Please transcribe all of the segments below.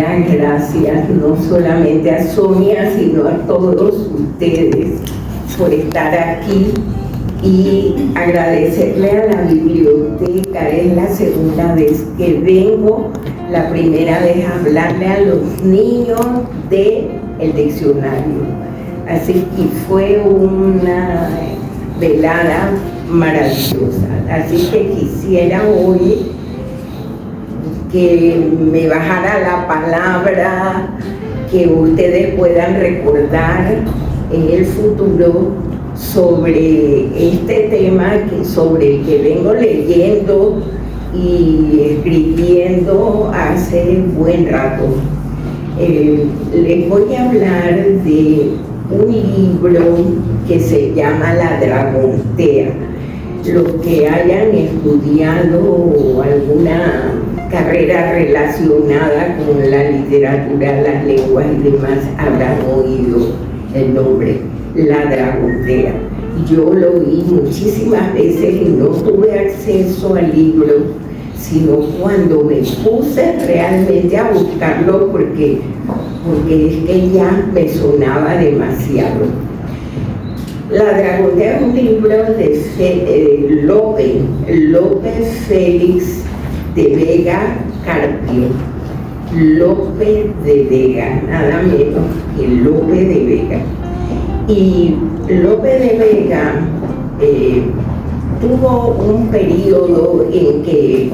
las gracias no solamente a Sonia, sino a todos ustedes por estar aquí y agradecerle a la biblioteca. Es la segunda vez que vengo, la primera vez a hablarle a los niños del diccionario. Así que fue una velada maravillosa. Así que quisiera hoy que me bajara la palabra, que ustedes puedan recordar en el futuro sobre este tema sobre el que vengo leyendo y escribiendo hace buen rato. Les voy a hablar de un libro que se llama La Dragontea. Los que hayan estudiado alguna carrera relacionada con la literatura, las lenguas y demás habrán oído el nombre, La Dragontea. Yo lo oí muchísimas veces y no tuve acceso al libro, sino cuando me puse realmente a buscarlo porque es que ya me sonaba demasiado. La Dragontea es un libro de Lope Félix de Vega Carpio. Lope de Vega, nada menos que Lope de Vega. Y Lope de Vega tuvo un periodo en que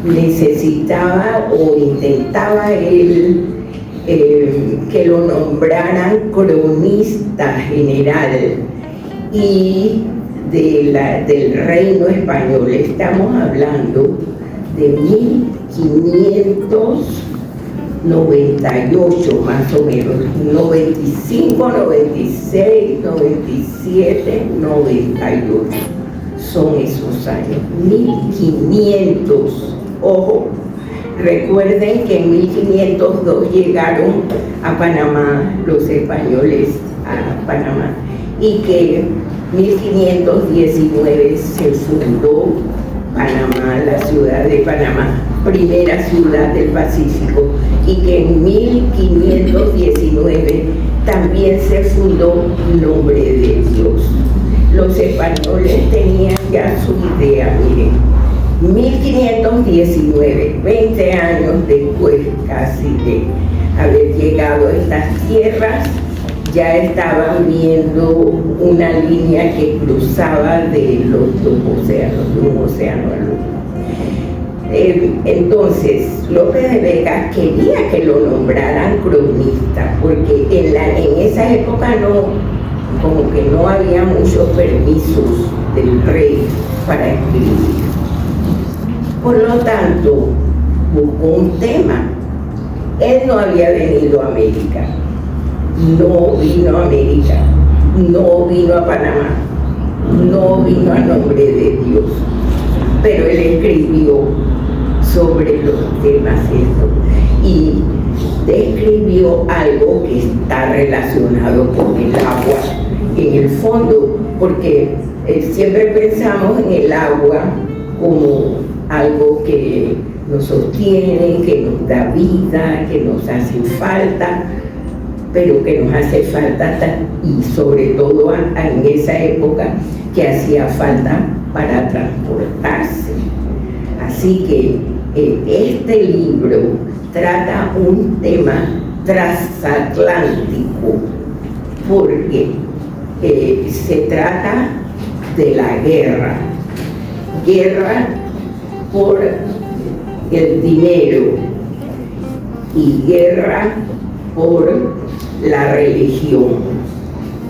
necesitaba o intentaba él que lo nombraran cronista general y del reino español. Estamos hablando de 1598 más o menos, 95, 96, 97, 98, son esos años, 1500, ojo, recuerden que en 1502 llegaron a Panamá los españoles a Panamá y que en 1519 se fundó Panamá, la ciudad de Panamá, primera ciudad del Pacífico, y que en 1519 también se fundó Nombre de Dios. Los españoles tenían ya su idea, miren, 1519, 20 años después casi de haber llegado a estas tierras, ya estaban viendo una línea que cruzaba de los dos océanos, de un océano al otro. Entonces, Lope de Vega quería que lo nombraran cronista, porque en esa época como que no había muchos permisos del rey para escribir. Por lo tanto, buscó un tema. Él no había venido a América. No vino a América, no vino a Panamá, no vino a Nombre de Dios, pero él escribió sobre los temas estos y describió algo que está relacionado con el agua en el fondo, porque siempre pensamos en el agua como algo que nos sostiene, que nos da vida, que nos hace falta, pero que nos hace falta, y sobre todo en esa época, que hacía falta para transportarse. Así que este libro trata un tema transatlántico, porque se trata de la guerra por el dinero y guerra por la religión.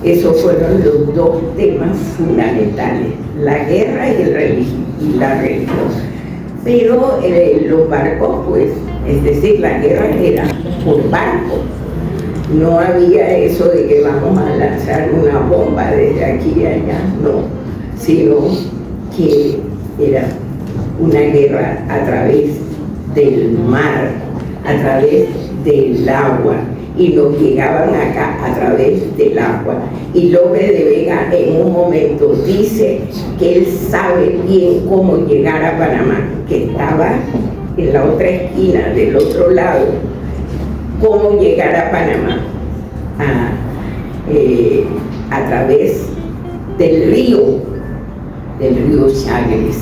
Esos fueron los dos temas fundamentales, la guerra y la religión. Pero los barcos, pues, es decir, la guerra era por barco. No había eso de que vamos a lanzar una bomba desde aquí a allá, no, sino que era una guerra a través del mar, a través del agua, y nos llegaban acá a través del agua. Y Lope de Vega en un momento dice que él sabe bien cómo llegar a Panamá, que estaba en la otra esquina, del otro lado, cómo llegar a Panamá a través del río Chagres.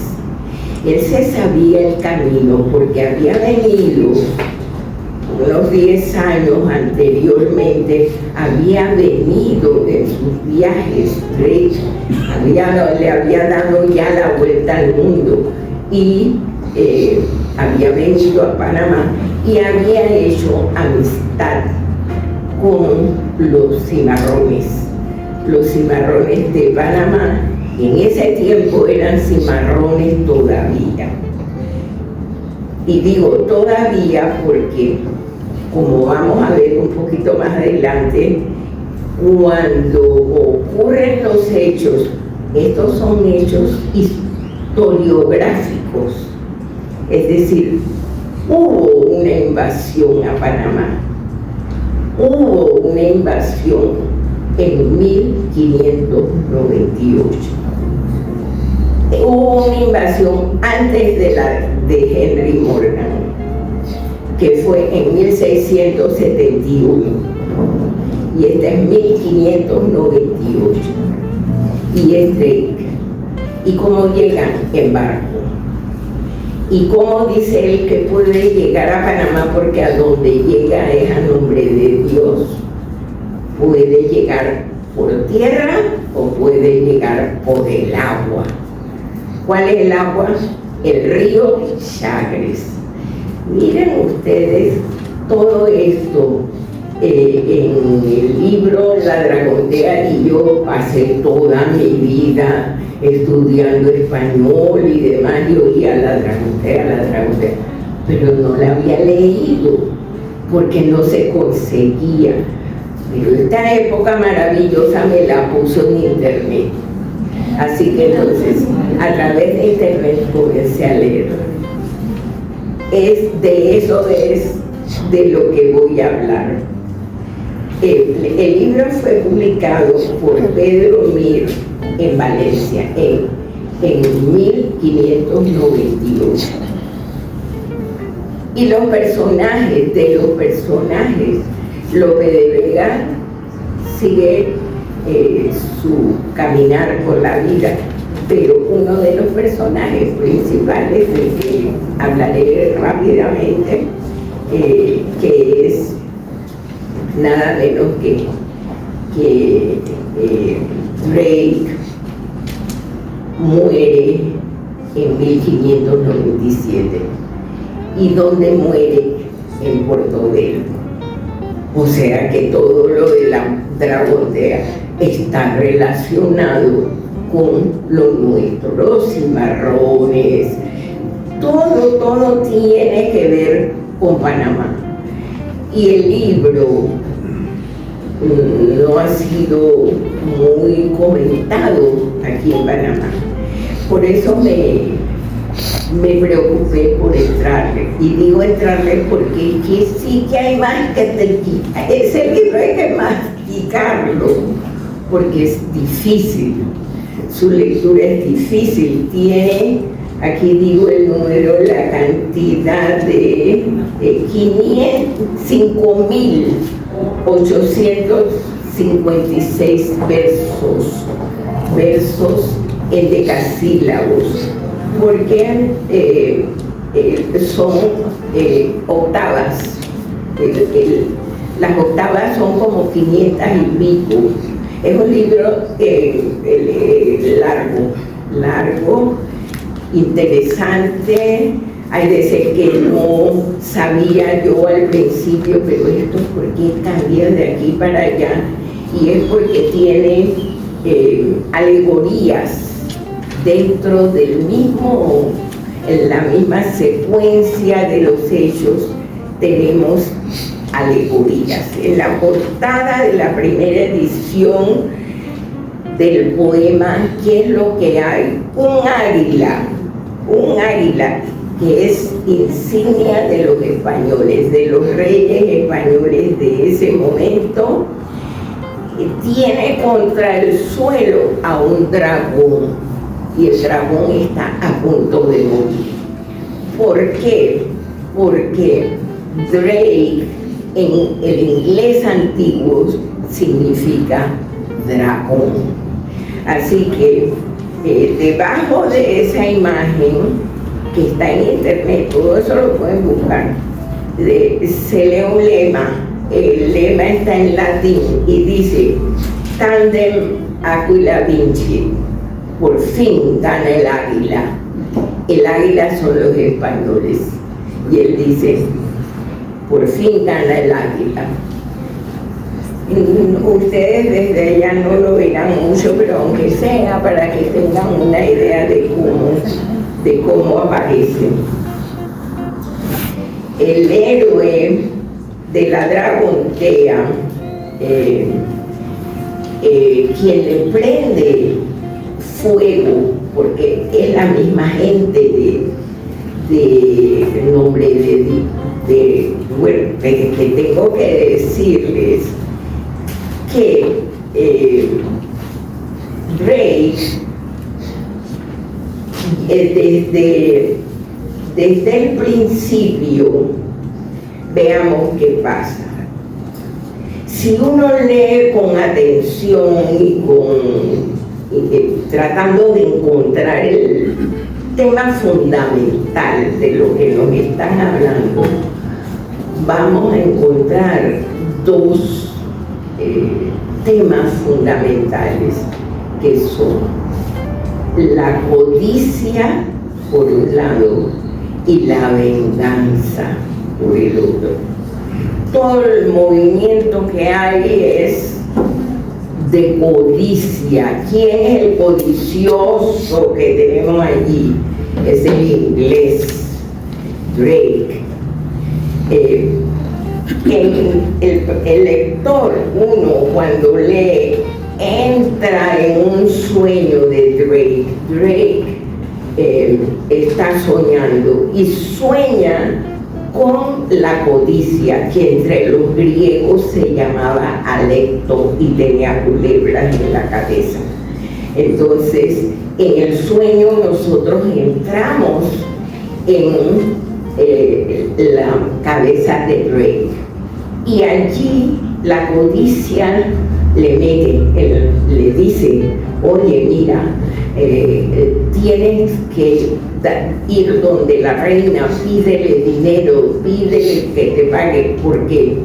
Él se sabía el camino porque había venido unos 10 años anteriormente, había venido en sus viajes, le había dado ya la vuelta al mundo y había venido a Panamá y había hecho amistad con los cimarrones de Panamá. En ese tiempo eran cimarrones todavía. Y digo todavía porque, como vamos a ver un poquito más adelante, cuando ocurren los hechos, estos son hechos historiográficos, es decir, hubo una invasión a Panamá, hubo una invasión en 1598. Hubo una invasión antes de Henry Morgan, que fue en 1671, y esta es 1598, y es Drake. ¿Y cómo llegan? En barco. ¿Y cómo dice él que puede llegar a Panamá? Porque a donde llega es a nombre de Dios. Puede llegar por tierra o puede llegar por el agua. ¿Cuál es el agua? El río Chagres. Miren ustedes todo esto en el libro La Dragontea, y yo pasé toda mi vida estudiando español y demás, y oía la Dragontea, pero no la había leído porque no se conseguía. Pero esta época maravillosa me la puso en internet. Así que entonces, a través de internet comencé a leer. Eso es de lo que voy a hablar. El libro fue publicado por Pedro Mir en Valencia en 1598. Y los personajes, Lope de Vega sigue su caminar por la vida, pero uno de los personajes principales, del que hablaré rápidamente, que es nada menos que Drake, muere en 1597. ¿Y dónde muere? En Portobelo. O sea que todo lo de la Dragontea está relacionado con lo nuestro, los cimarrones, todo tiene que ver con Panamá. Y el libro no ha sido muy comentado aquí en Panamá. Por eso me preocupé por entrarle. Y digo entrarle porque sí que hay más que ese libro hay que masticarlo, porque es difícil. Su lectura es difícil. Tiene, aquí digo el número, la cantidad de 5.856 versos en decasílabos, porque son octavas. Las octavas son como 500 y pico. Es un libro largo, interesante. Hay veces que no sabía yo al principio, pero esto ¿por qué cambia de aquí para allá? Y es porque tiene alegorías dentro del mismo, en la misma secuencia de los hechos. Tenemos alegorías. En la portada de la primera edición del poema, ¿qué es lo que hay? Un águila que es insignia de los españoles, de los reyes españoles de ese momento. Tiene contra el suelo a un dragón, y el dragón está a punto de morir. ¿Por qué? Porque Drake en el inglés antiguo significa dragón. Así que debajo de esa imagen que está en internet, todo eso lo pueden buscar, se lee un lema. El lema está en latín y dice: Tandem aquila vincit. Por fin gana el águila. El águila son los españoles. Y él dice: por fin gana el águila. Ustedes desde allá no lo verán mucho, pero aunque sea para que tengan una idea de cómo aparece. El héroe de la Dragontea, quien le prende fuego, porque es la misma gente de nombre que tengo que decirles que Drake desde el principio, veamos qué pasa. Si uno lee con atención y tratando de encontrar el tema fundamental de lo que nos están hablando, vamos a encontrar dos temas fundamentales, que son la codicia por un lado y la venganza por el otro. Todo el movimiento que hay es de codicia. ¿Quién es el codicioso que tenemos allí? Es el inglés, Drake. El lector, uno cuando lee, entra en un sueño de Drake. Drake está soñando y sueña con la codicia, que entre los griegos se llamaba alecto y tenía culebras en la cabeza. Entonces, en el sueño nosotros entramos en la cabeza de Drake, y allí la codicia le dice: oye, mira, tienes que ir donde la reina, pídele dinero, pídele que te pague, porque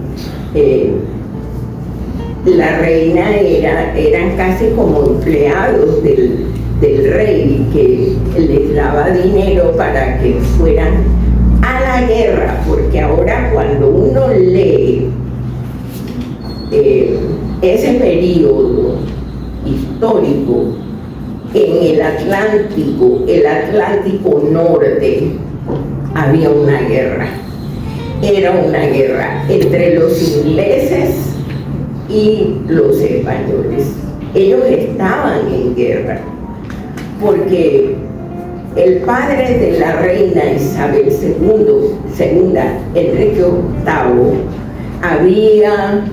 la reina eran casi como empleados del rey, que les daba dinero para que fueran a la guerra, porque ahora cuando uno lee ese periodo histórico, en el Atlántico Norte, había una guerra. Era una guerra entre los ingleses y los españoles. Ellos estaban en guerra porque el padre de la reina Isabel II, Enrique VIII, había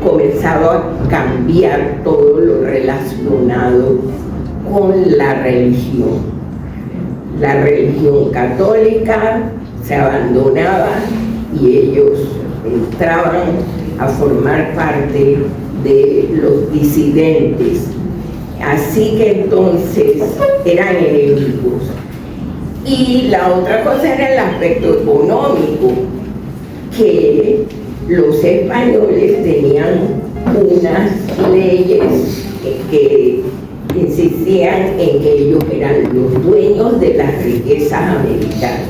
comenzado a cambiar todo lo relacionado con la religión. La religión católica se abandonaba y ellos entraban a formar parte de los disidentes. Así que entonces eran enemigos. Y la otra cosa era el aspecto económico, que los españoles tenían unas leyes que insistían en que ellos eran los dueños de las riquezas americanas,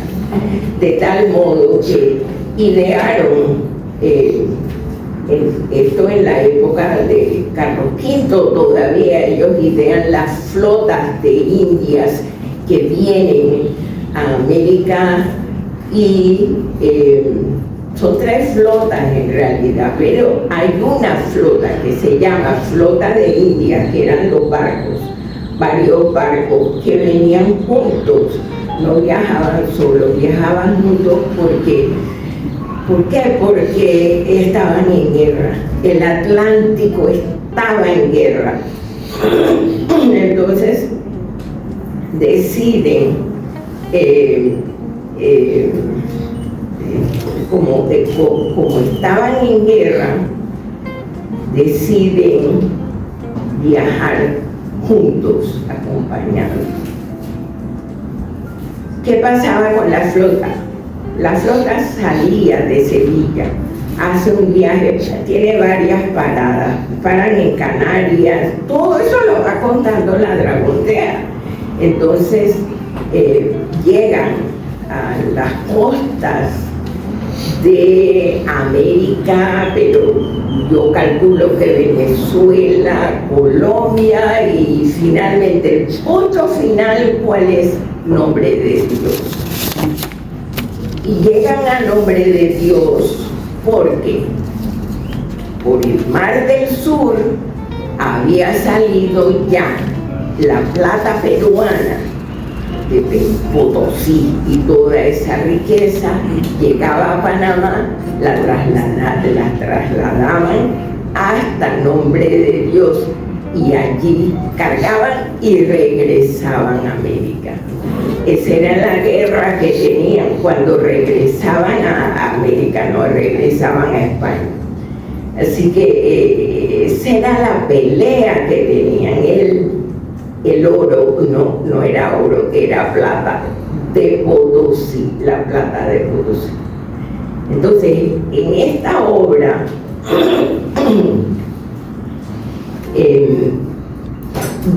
de tal modo que idearon esto en la época de Carlos V. Todavía ellos idean las flotas de indias que vienen a América, y son 3 flotas en realidad, pero hay una flota que se llama Flota de Indias, que eran los barcos, varios barcos que venían juntos, no viajaban solos, viajaban juntos. ¿Por qué? Porque estaban en guerra. El Atlántico estaba en guerra. Entonces deciden como estaban en guerra, deciden viajar juntos, acompañados. ¿Qué pasaba con la flota? La flota salía de Sevilla, hace un viaje, tiene varias paradas, paran en Canarias, todo eso lo va contando la Dragontea. Entonces llegan a las costas de América, pero yo calculo que Venezuela, Colombia y finalmente el punto final, ¿cuál es? Nombre de Dios. Y llegan a Nombre de Dios porque por el Mar del Sur había salido ya la plata peruana de Potosí y toda esa riqueza llegaba a Panamá, la trasladaban hasta Nombre de Dios y allí cargaban y regresaban a América. Esa era la guerra que tenían cuando regresaban a América, no regresaban a España. Así que esa era la pelea que tenían. El oro, no era oro, era plata de Potosí, la plata de Potosí. Entonces, en esta obra,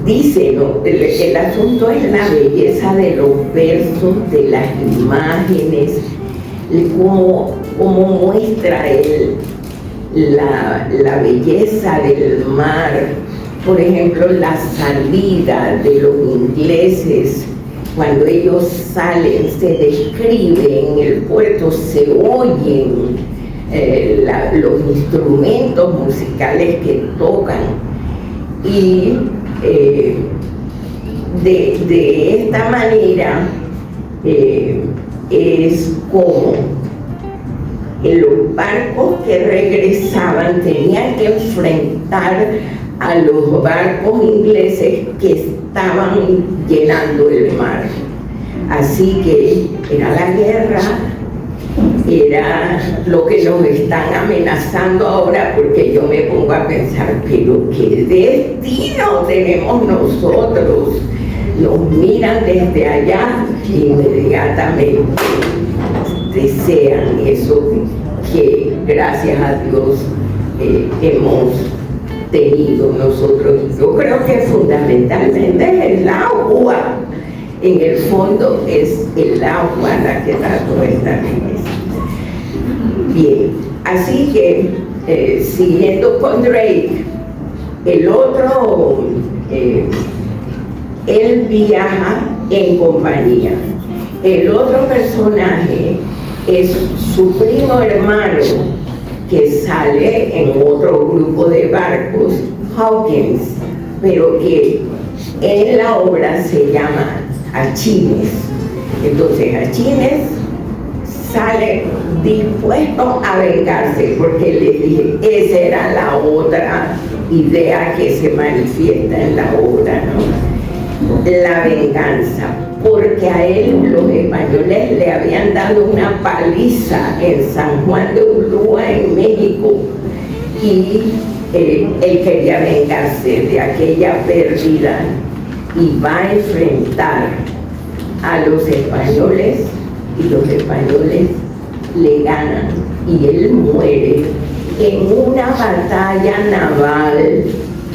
dice, ¿no? El asunto es la belleza de los versos, de las imágenes, cómo muestra él la belleza del mar. Por ejemplo, la salida de los ingleses, cuando ellos salen, se describe en el puerto, se oyen los instrumentos musicales que tocan. Y de esta manera es como los barcos que regresaban tenían que enfrentar a los barcos ingleses que estaban llenando el mar. Así que era la guerra, era lo que nos están amenazando ahora, porque yo me pongo a pensar, pero ¿qué destino tenemos nosotros? Nos miran desde allá e inmediatamente desean eso que gracias a Dios hemos tenido nosotros. Yo creo que fundamentalmente es el agua. En el fondo es el agua la que da toda esta riqueza. Bien, así que siguiendo con Drake, el otro, él viaja en compañía. El otro personaje es su primo hermano, que sale en otro grupo de barcos, Hawkins, pero que en la obra se llama Achines. Entonces Achines sale dispuesto a vengarse, porque le dije, esa era la otra idea que se manifiesta en la obra, ¿no? La venganza, porque a él los españoles le habían dado una paliza en San Juan de Ulúa, en México, y él quería vengarse de aquella pérdida y va a enfrentar a los españoles, y los españoles le ganan y él muere en una batalla naval,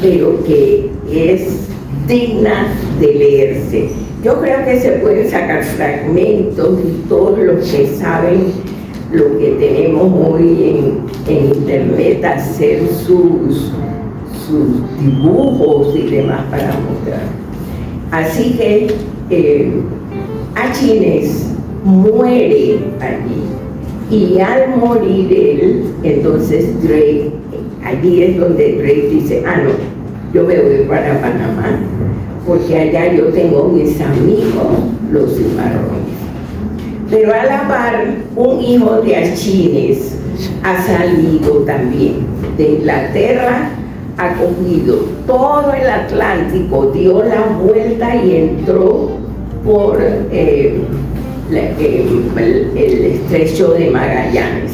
pero que es digna de leerse. Yo creo que se pueden sacar fragmentos y todos los que saben lo que tenemos hoy en internet, hacer sus dibujos y demás para mostrar. Así que Achines muere allí, y al morir él, entonces Drake, allí es donde Drake dice, no, yo me voy para Panamá, porque allá yo tengo mis amigos, los cimarrones. Pero a la par, un hijo de Achines ha salido también de Inglaterra, ha cogido todo el Atlántico, dio la vuelta y entró por el estrecho de Magallanes,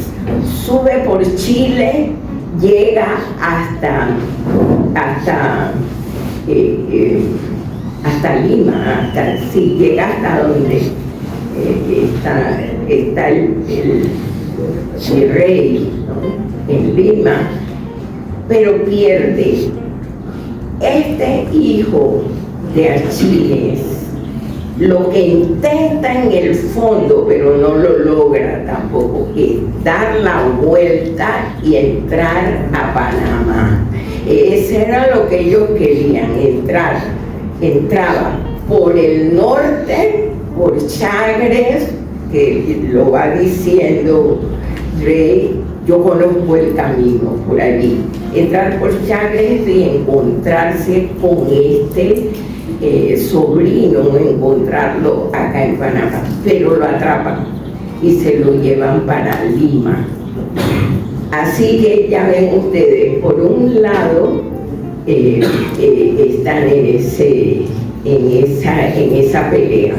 sube por Chile, llega hasta Lima, llega hasta donde está el rey, ¿no? En Lima, pero pierde. Este hijo de Achilles lo que intenta en el fondo, pero no lo logra tampoco, es dar la vuelta y entrar a Panamá. Ese era lo que ellos querían, entraba por el norte, por Chagres, que lo va diciendo Rey, yo conozco el camino por allí, entrar por Chagres y encontrarse con este sobrino, encontrarlo acá en Panamá, pero lo atrapan y se lo llevan para Lima. Así que ya ven ustedes, por un lado están en esa pelea.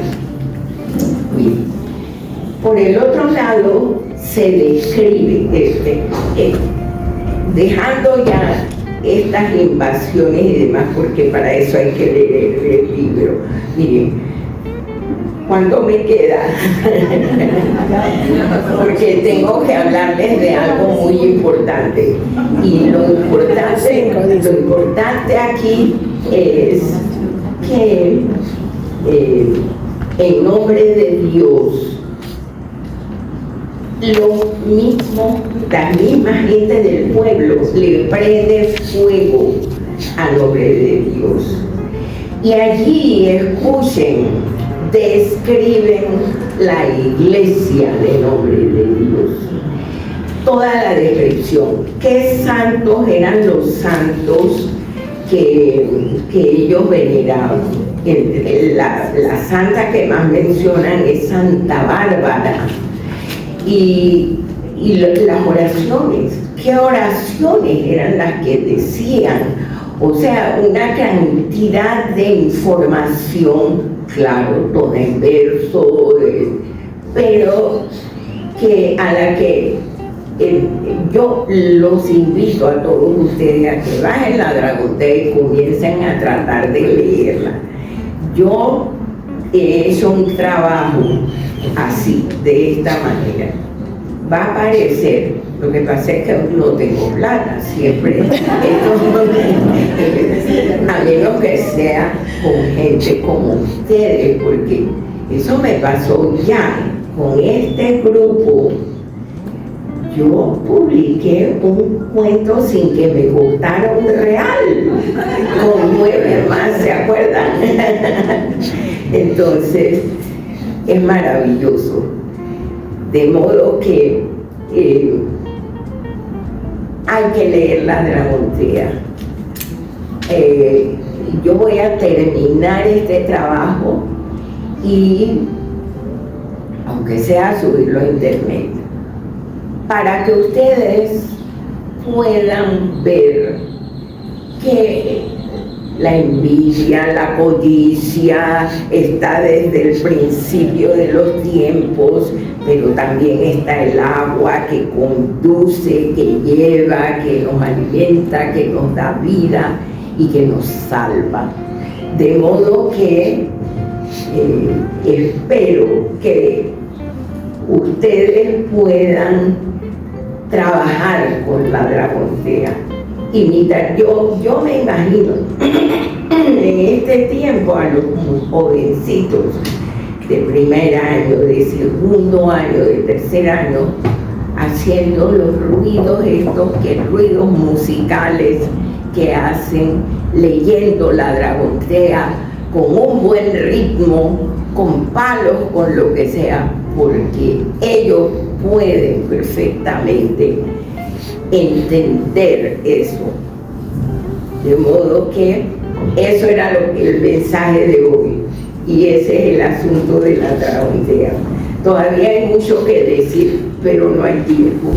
Bien. Por el otro lado se describe, dejando ya estas invasiones y demás, porque para eso hay que leer el libro. Miren, ¿cuánto me queda? Porque tengo que hablarles de algo muy importante. Y lo importante aquí es que en nombre de Dios, la misma gente del pueblo le prende fuego a nombre de Dios. Y allí, escuchen, describen la iglesia de nombre de Dios. Toda la descripción. ¿Qué santos eran los santos que ellos veneraban? La santa que más mencionan es Santa Bárbara. Y las oraciones, ¿qué oraciones eran las que decían? O sea, una cantidad de información, claro, todo en verso, pero a la que yo los invito a todos ustedes a que bajen la Dragontea y comiencen a tratar de leerla. Yo he hecho un trabajo así, de esta manera. Va a aparecer, lo que pasa es que no tengo plata siempre, a menos que sea con gente como ustedes, porque eso me pasó ya con este grupo. Yo publiqué un cuento sin que me costara un real, con 9 más, ¿se acuerdan? Entonces, es maravilloso. De modo que hay que leer la Dragontea. Yo voy a terminar este trabajo y, aunque sea, subirlo a internet, para que ustedes puedan ver que la envidia, la codicia está desde el principio de los tiempos, pero también está el agua que conduce, que lleva, que nos alimenta, que nos da vida y que nos salva. De modo que espero que ustedes puedan trabajar con la Dragontea. Imitar. Yo me imagino en este tiempo a los jovencitos de primer año, de segundo año, de tercer año, haciendo los ruidos ruidos musicales que hacen, leyendo la Dragontea con un buen ritmo, con palos, con lo que sea, porque ellos pueden perfectamente entender eso. De modo que eso era el mensaje de hoy, y ese es el asunto de la Dragontea. Todavía hay mucho que decir, pero no hay tiempo.